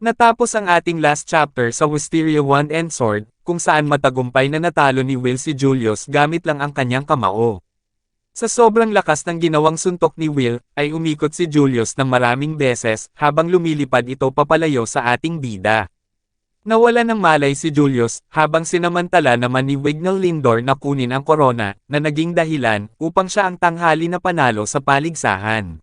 Natapos ang ating last chapter sa Wisteria Wand and Sword, kung saan matagumpay na natalo ni Will si Julius gamit lang ang kanyang kamao. Sa sobrang lakas ng ginawang suntok ni Will, ay umikot si Julius ng maraming beses habang lumilipad ito papalayo sa ating bida. Nawala ng malay si Julius habang sinamantala naman ni Wignall Lindor na kunin ang korona na naging dahilan upang siya ang tanghali na panalo sa paligsahan.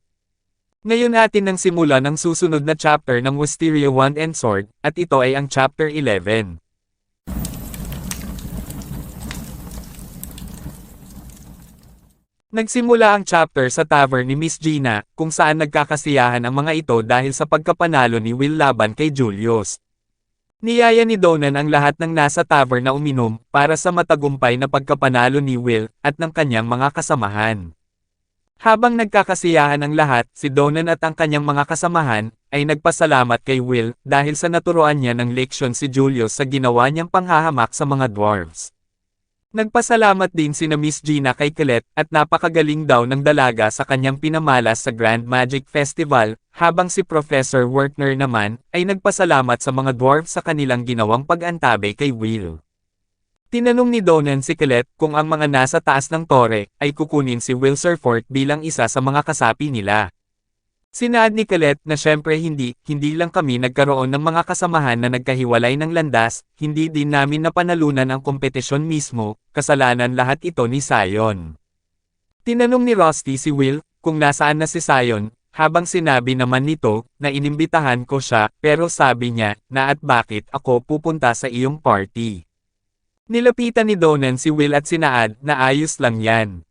Ngayon atin nang simula ng susunod na chapter ng Wisteria Wand and Sword, at ito ay ang chapter 11. Nagsimula ang chapter sa tavern ni Miss Gina, kung saan nagkakasiyahan ang mga ito dahil sa pagkapanalo ni Will laban kay Julius. Niyaya ni Donan ang lahat ng nasa tavern na uminom, para sa matagumpay na pagkapanalo ni Will, at ng kanyang mga kasamahan. Habang nagkakasiyahan ang lahat, si Donan at ang kanyang mga kasamahan, ay nagpasalamat kay Will, dahil sa naturuan niya ng leksyon si Julius sa ginawa niyang panghahamak sa mga dwarves. Nagpasalamat din sina Miss Gina kay Colette, at napakagaling daw ng dalaga sa kanyang pinamalas sa Grand Magic Festival, habang si Professor Wertner naman, ay nagpasalamat sa mga dwarves sa kanilang ginawang pag-antabe kay Will. Tinanong ni Donan si Colette kung ang mga nasa taas ng tore ay kukunin si Will Surfort bilang isa sa mga kasapi nila. Sinaad ni Colette na syempre hindi lang kami nagkaroon ng mga kasamahan na nagkahiwalay ng landas, hindi din namin napanalunan ang kompetisyon mismo, kasalanan lahat ito ni Sion. Tinanong ni Rusty si Will kung nasaan na si Sion, habang sinabi naman nito na inimbitahan ko siya pero sabi niya na at bakit ako pupunta sa iyong party. Nilapitan ni Donan si Will at sinaad na ayos lang yan.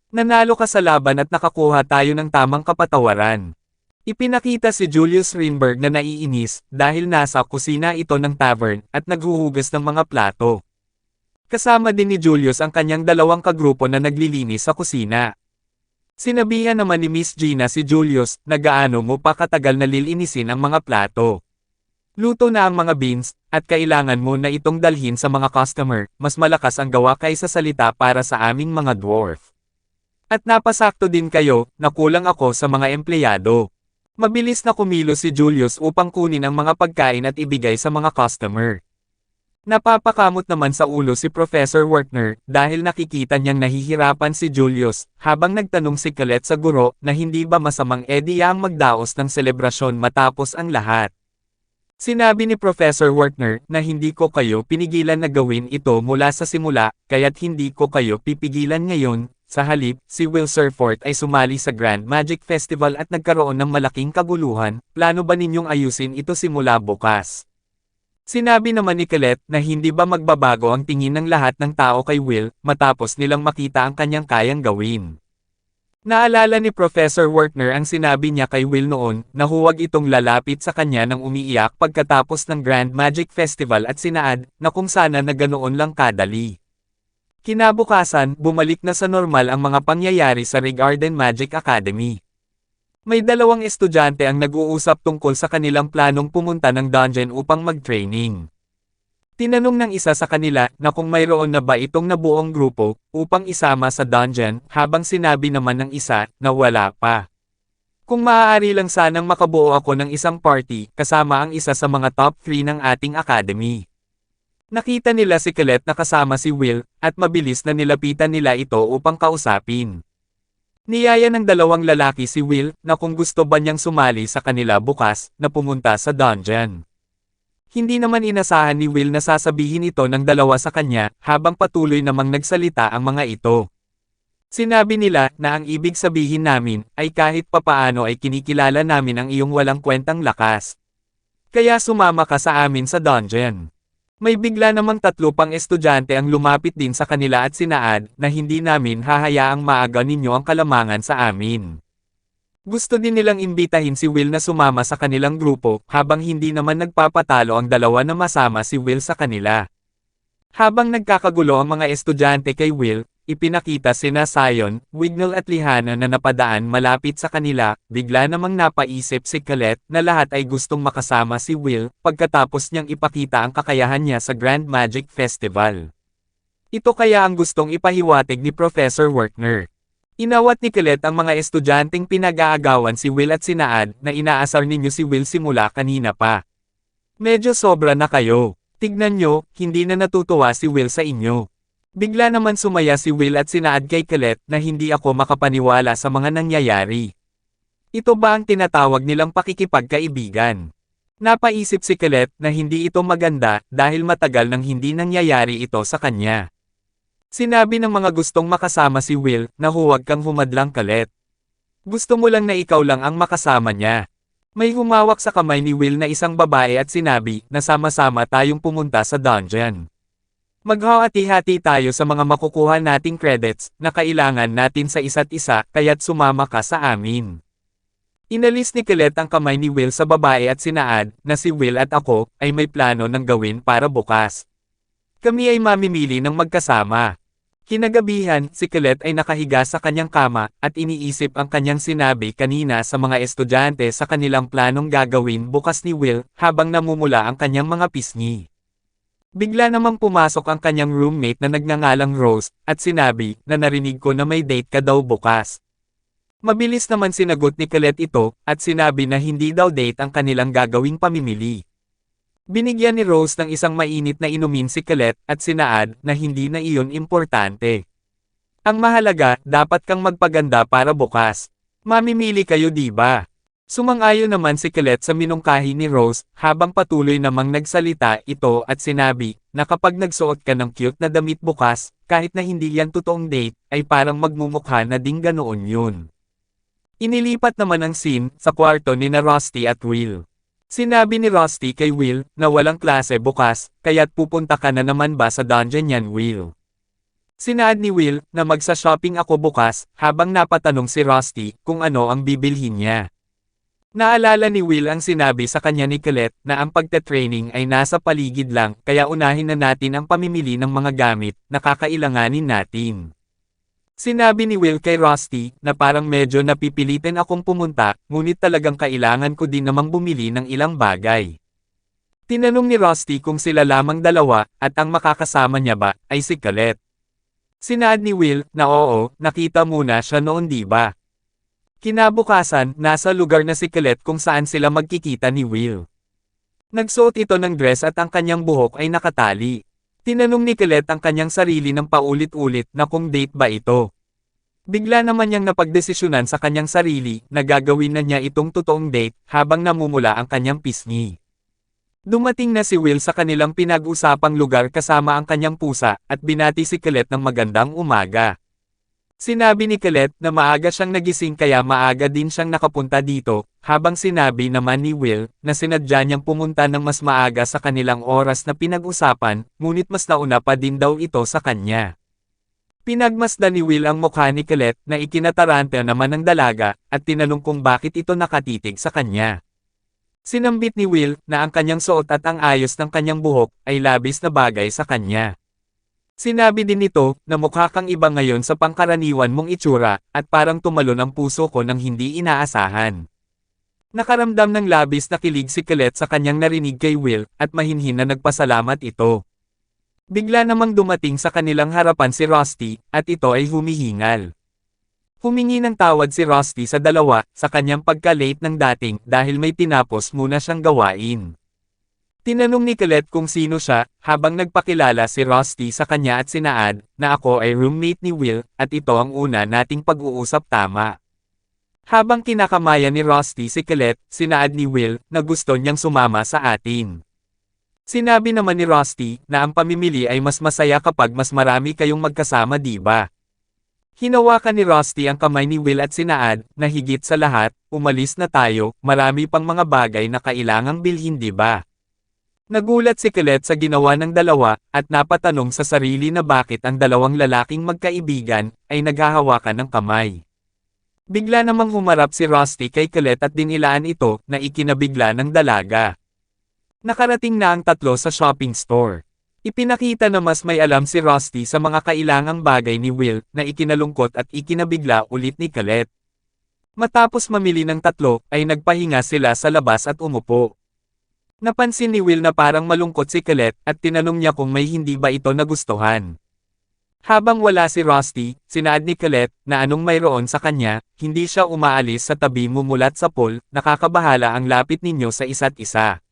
Nanalo ka sa laban at nakakuha tayo ng tamang kapatawaran. Ipinakita si Julius Rinberg na naiinis dahil nasa kusina ito ng tavern at naghuhugas ng mga plato. Kasama din ni Julius ang kanyang dalawang kagrupo na naglilinis sa kusina. Sinabihan naman ni Miss Gina si Julius na gaano mo pa katagal na lilinisin ang mga plato. Luto na ang mga beans, at kailangan mo na itong dalhin sa mga customer, mas malakas ang gawa kaysa salita para sa aming mga dwarf. At napasakto din kayo, na kulang ako sa mga empleyado. Mabilis na kumilos si Julius upang kunin ang mga pagkain at ibigay sa mga customer. Napapakamot naman sa ulo si Professor Wertner, dahil nakikita niyang nahihirapan si Julius, habang nagtanong si Colette sa guro na hindi ba masamang ideya ang magdaos ng selebrasyon matapos ang lahat. Sinabi ni Professor Wertner na hindi ko kayo pinigilan na gawin ito mula sa simula, kaya't hindi ko kayo pipigilan ngayon. Sa halip, si Will Surfort ay sumali sa Grand Magic Festival at nagkaroon ng malaking kaguluhan. Plano ba ninyong ayusin ito simula bukas? Sinabi naman ni Colette na hindi ba magbabago ang tingin ng lahat ng tao kay Will, matapos nilang makita ang kanyang kayang gawin. Naalala ni Professor Wertner ang sinabi niya kay Will noon, na huwag itong lalapit sa kanya nang umiiyak pagkatapos ng Grand Magic Festival at sinaad, na kung sana na ganoon lang kadali. Kinabukasan, bumalik na sa normal ang mga pangyayari sa Regarden Magic Academy. May dalawang estudyante ang nag-uusap tungkol sa kanilang planong pumunta ng dungeon upang mag-training. Tinanong ng isa sa kanila na kung mayroon na ba itong nabuong grupo upang isama sa dungeon, habang sinabi naman ng isa na wala pa. Kung maaari lang sanang makabuo ako ng isang party kasama ang isa sa mga top 3 ng ating academy. Nakita nila si Colette na kasama si Will, at mabilis na nilapitan nila ito upang kausapin. Niyaya ng dalawang lalaki si Will na kung gusto ba niyang sumali sa kanila bukas na pumunta sa dungeon. Hindi naman inasahan ni Will na sasabihin ito ng dalawa sa kanya, habang patuloy namang nagsalita ang mga ito. Sinabi nila na ang ibig sabihin namin ay kahit papaano ay kinikilala namin ang iyong walang kwentang lakas. Kaya sumama ka sa amin sa dungeon. May bigla namang 3 pang estudyante ang lumapit din sa kanila at sinaad na hindi namin hahayaang maaga ninyo ang kalamangan sa amin. Gusto din nilang imbitahin si Will na sumama sa kanilang grupo, habang hindi naman nagpapatalo ang dalawa na masama si Will sa kanila. Habang nagkakagulo ang mga estudyante kay Will, ipinakita sina Sion, Wignall at Lihana na napadaan malapit sa kanila. Bigla namang napaisip si Colette na lahat ay gustong makasama si Will, pagkatapos niyang ipakita ang kakayahan niya sa Grand Magic Festival. Ito kaya ang gustong ipahiwatig ni Professor Wertner. Inawat ni Colette ang mga estudyanteng pinag-aagawan si Will at sinaad na inaasar ninyo si Will simula kanina pa. Medyo sobra na kayo. Tignan nyo, hindi na natutuwa si Will sa inyo. Bigla naman sumaya si Will at sinaad kay Colette na hindi ako makapaniwala sa mga nangyayari. Ito ba ang tinatawag nilang pakikipagkaibigan? Napaisip si Colette na hindi ito maganda dahil matagal nang hindi nangyayari ito sa kanya. Sinabi ng mga gustong makasama si Will na huwag kang humadlang Colette. Gusto mo lang na ikaw lang ang makasama niya. May humawak sa kamay ni Will na isang babae at sinabi na sama-sama tayong pumunta sa dungeon. Maghahati-hati tayo sa mga makukuha nating credits na kailangan natin sa isa't isa kaya't sumama ka sa amin. Inalis ni Colette ang kamay ni Will sa babae at sinaad na si Will at ako ay may plano ng gawin para bukas. Kami ay mamimili ng magkasama. Kinagabihan, si Colette ay nakahiga sa kanyang kama at iniisip ang kanyang sinabi kanina sa mga estudyante sa kanilang planong gagawin bukas ni Will habang namumula ang kanyang mga pisngi. Bigla namang pumasok ang kanyang roommate na nagngangalang Rose at sinabi na narinig ko na may date ka daw bukas. Mabilis naman sinagot ni Colette ito at sinabi na hindi daw date ang kanilang gagawing pamimili. Binigyan ni Rose ng isang mainit na inumin si Colette at sinaad na hindi na iyon importante. Ang mahalaga, dapat kang magpaganda para bukas. Mamimili kayo di ba? Sumang-ayon naman si Colette sa minungkahi ni Rose habang patuloy namang nagsalita ito at sinabi na kapag nagsuot ka ng cute na damit bukas, kahit na hindi yan totoong date, ay parang magmumukha na ding ganoon yun. Inilipat naman ang scene sa kwarto ni na Rusty at Will. Sinabi ni Rusty kay Will na walang klase bukas, kaya't pupunta ka na naman ba sa dungeon yan Will? Sinaad ni Will na magsa-shopping ako bukas habang napatanong si Rusty kung ano ang bibilhin niya. Naalala ni Will ang sinabi sa kanya ni Colette na ang pagte-training ay nasa paligid lang kaya unahin na natin ang pamimili ng mga gamit na kakailanganin natin. Sinabi ni Will kay Rusty na parang medyo napipilitin akong pumunta, ngunit talagang kailangan ko din namang bumili ng ilang bagay. Tinanong ni Rusty kung sila lamang dalawa at ang makakasama niya ba ay si Colette. Sinaad ni Will na oo, nakita muna siya noon di ba? Kinabukasan, nasa lugar na si Colette kung saan sila magkikita ni Will. Nagsuot ito ng dress at ang kanyang buhok ay nakatali. Tinanong ni Colette ang kanyang sarili ng paulit-ulit na kung date ba ito. Bigla naman niyang napagdesisyonan sa kanyang sarili na gagawin na niya itong totoong date habang namumula ang kanyang pisngi. Dumating na si Will sa kanilang pinag-usapang lugar kasama ang kanyang pusa at binati si Colette ng magandang umaga. Sinabi ni Colette na maaga siyang nagising kaya maaga din siyang nakapunta dito, habang sinabi naman ni Will na sinadya niyang pumunta ng mas maaga sa kanilang oras na pinag-usapan, ngunit mas nauna pa din daw ito sa kanya. Pinagmasdan ni Will ang mukha ni Colette na ikinataranta naman ng dalaga, at tinanong kung bakit ito nakatitig sa kanya. Sinambit ni Will na ang kanyang suot at ang ayos ng kanyang buhok ay labis na bagay sa kanya. Sinabi din nito na mukha kang iba ngayon sa pangkaraniwan mong itsura at parang tumalon ang puso ko nang hindi inaasahan. Nakaramdam ng labis na kilig si Colette sa kanyang narinig kay Will at mahinhin na nagpasalamat ito. Bigla namang dumating sa kanilang harapan si Rusty at ito ay humihingal. Humingi ng tawad si Rusty sa dalawa sa kanyang pagka-late ng dating dahil may tinapos muna siyang gawain. Tinanong ni Colette kung sino siya, habang nagpakilala si Rusty sa kanya at sinaad, na ako ay roommate ni Will, at ito ang una nating pag-uusap tama. Habang kinakamayan ni Rusty si Colette, sinaad ni Will, na gusto niyang sumama sa atin. Sinabi naman ni Rusty, na ang pamimili ay mas masaya kapag mas marami kayong magkasama di ba? Hinawakan ni Rusty ang kamay ni Will at sinaad, na higit sa lahat, umalis na tayo, marami pang mga bagay na kailangang bilhin di ba? Nagulat si Colette sa ginawa ng dalawa, at napatanong sa sarili na bakit ang dalawang lalaking magkaibigan, ay naghahawakan ng kamay. Bigla namang humarap si Rusty kay Colette at dinilaan ito, na ikinabigla ng dalaga. Nakarating na ang tatlo sa shopping store. Ipinakita na mas may alam si Rusty sa mga kailangang bagay ni Will, na ikinalungkot at ikinabigla ulit ni Colette. Matapos mamili ng tatlo, ay nagpahinga sila sa labas at umupo. Napansin ni Will na parang malungkot si Colette at tinanong niya kung may hindi ba ito nagustuhan. Habang wala si Rusty, sinaad ni Colette na anong mayroon sa kanya, hindi siya umaalis sa tabi mumulat sa pool, nakakabahala ang lapit ninyo sa isa't isa.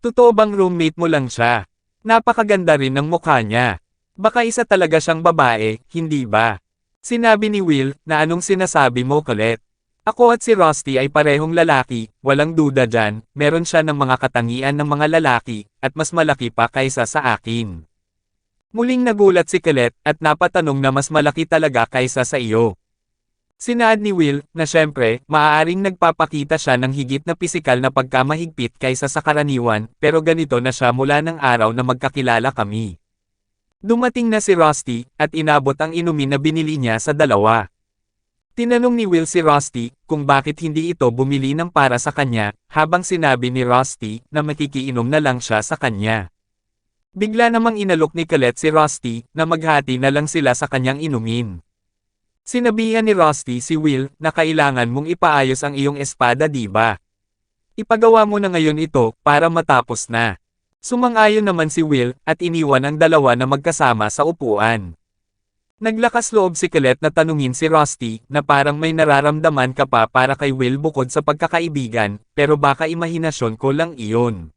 Totoo bang roommate mo lang siya? Napakaganda rin ng mukha niya. Baka isa talaga siyang babae, hindi ba? Sinabi ni Will, na anong sinasabi mo, Colette? Ako at si Rusty ay parehong lalaki, walang duda dyan, meron siya ng mga katangian ng mga lalaki, at mas malaki pa kaysa sa akin. Muling nagulat si Colette, at napatanong na mas malaki talaga kaysa sa iyo. Sinaad ni Will, na syempre, maaaring nagpapakita siya ng higit na pisikal na pagkamahigpit kaysa sa karaniwan, pero ganito na siya mula ng araw na magkakilala kami. Dumating na si Rusty, at inabot ang inumin na binili niya sa dalawa. Tinanong ni Will si Rusty, kung bakit hindi ito bumili ng para sa kanya, habang sinabi ni Rusty, na makikiinom na lang siya sa kanya. Bigla namang inalok ni Colette si Rusty, na maghati na lang sila sa kanyang inumin. Sinabihan ni Rusty si Will, na kailangan mong ipaayos ang iyong espada, diba? Ipagawa mo na ngayon ito, para matapos na. Sumang-ayon naman si Will, at iniwan ang dalawa na magkasama sa upuan. Naglakas loob si Colette na tanungin si Rusty, na parang may nararamdaman ka pa para kay Will bukod sa pagkakaibigan, pero baka imahinasyon ko lang iyon.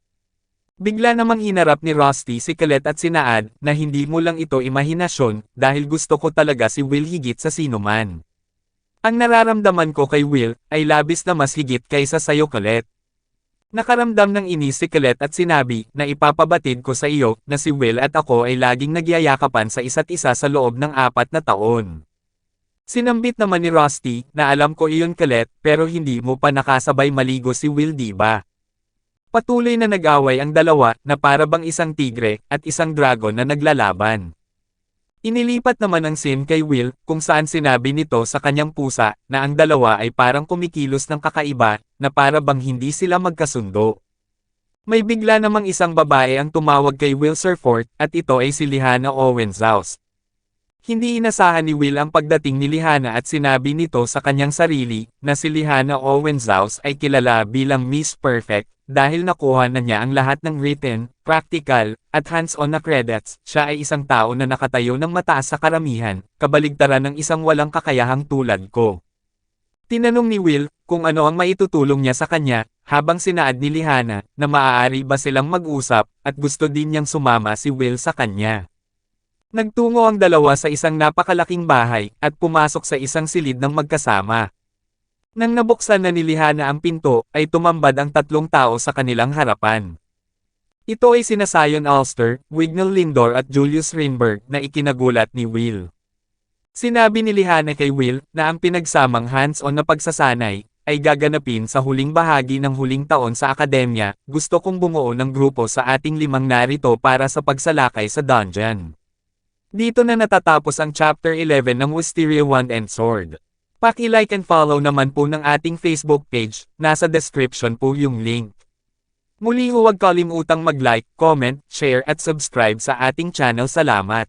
Bigla namang hinarap ni Rusty si Colette at sinaad, na hindi mo lang ito imahinasyon, dahil gusto ko talaga si Will higit sa sinuman. Ang nararamdaman ko kay Will, ay labis na mas higit kaysa sayo, Colette. Nakaramdam ng inis si Colette at sinabi, na ipapabatid ko sa iyo, na si Will at ako ay laging nagyayakapan sa isa't isa sa loob ng 4 na taon. Sinambit naman ni Rusty, na alam ko iyon, Colette, pero hindi mo pa nakasabay maligo si Will, diba? Patuloy na nag-away ang dalawa, na para bang isang tigre, at isang dragon na naglalaban. Inilipat naman ang scene kay Will, kung saan sinabi nito sa kanyang pusa, na ang dalawa ay parang kumikilos ng kakaiba, na para bang hindi sila magkasundo. May bigla namang isang babae ang tumawag kay Will Surfort, at ito ay si Lihana Owenshouse. Hindi inasahan ni Will ang pagdating ni Lihana at sinabi nito sa kanyang sarili, na si Lihana Owenshouse ay kilala bilang Miss Perfect, dahil nakuha na niya ang lahat ng written, practical, at hands-on na credits. Siya ay isang tao na nakatayo ng mataas sa karamihan, kabaligtaran ng isang walang kakayahang tulad ko. Tinanong ni Will, kung ano ang maitutulong niya sa kanya, habang sinaad ni Lihana, na maaari ba silang mag-usap, at gusto din niyang sumama si Will sa kanya. Nagtungo ang dalawa sa isang napakalaking bahay, at pumasok sa isang silid ng magkasama. Nang nabuksan na ni Lihana ang pinto, ay tumambad ang 3 tao sa kanilang harapan. Ito ay sina Sion Alster, Wignell Lindor at Julius Rinberg na ikinagulat ni Will. Sinabi ni Lihana kay Will, na ang pinagsamang hands-on na pagsasanay, ay gaganapin sa huling bahagi ng huling taon sa akademya. Gusto kong bumuo ng grupo sa ating 5 narito para sa pagsalakay sa dungeon. Dito na natatapos ang Chapter 11 ng Wisteria Wand and Sword. Paki-like and follow naman po ng ating Facebook page, nasa description po yung link. Muli huwag kalimutang mag-like, comment, share at subscribe sa ating channel. Salamat!